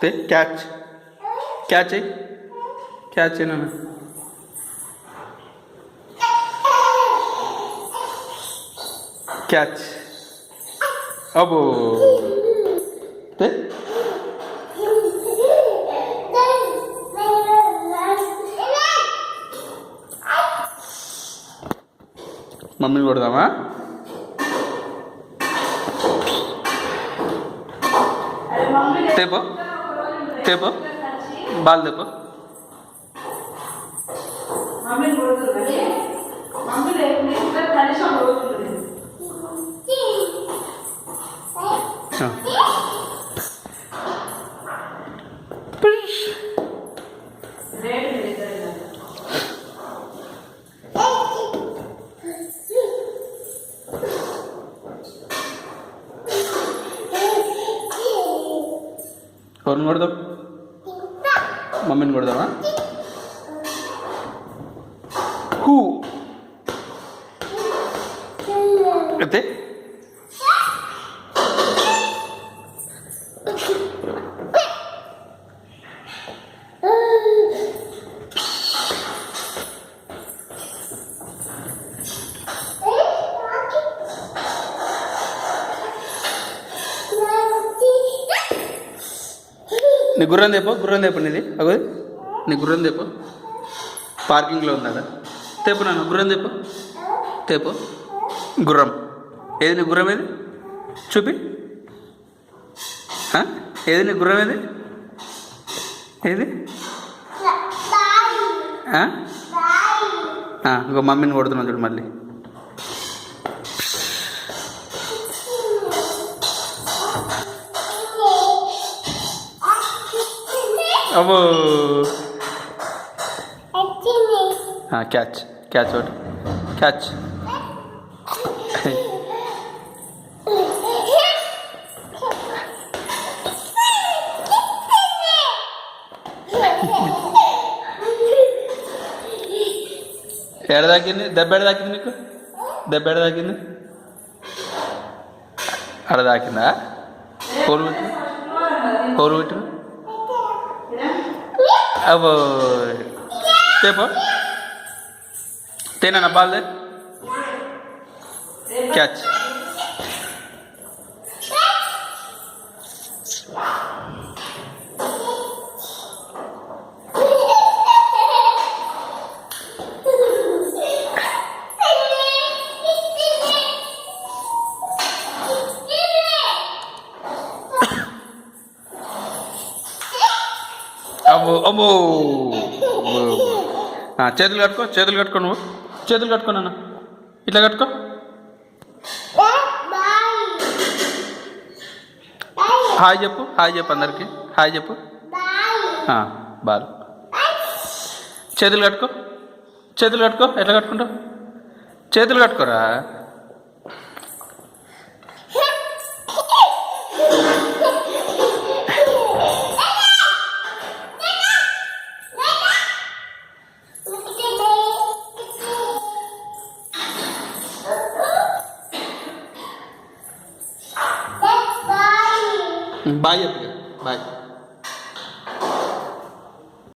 ते catch catch है catch है ना कैच अब ते मम्मी కొడదామా तेपो तेपो बाल देखो कौन कर दो मम्मी ने कर दो हु कहते నీ గుర్రం తెపో నీది అగో నీ గుర్రం తెపో పార్కింగ్లో ఉందా తెప్పు నాన్న గుర్రం తెపో గుర్రం ఏది నీ గుర్రం ఏది చూపి ఏది నీ గుర్రం ఏది ఏది ఇంకో మమ్మీని కొడుతున్నాను చూడు మళ్ళీ अब हाँ कैच कैच और कैच ఎడ తాకింది దెబ్బ ఎడ తాకింది నీకు దెబ్బ ఎడ తాకింది అడ తాకిందా పోరు పెట్టు अब तेपो तेना ना बाल दे कैच అమ్మో అమ్మో చేతులు కట్టుకో నువ్వు చేతులు కట్టుకో నాన్న ఇట్లా కట్టుకో హాయ్ చెప్పు అందరికి హాయ్ చెప్పు బాల్ చేతులు కట్టుకో ఎట్లా కట్టుకుంటావు చేతులు కట్టుకోరా बाय बाय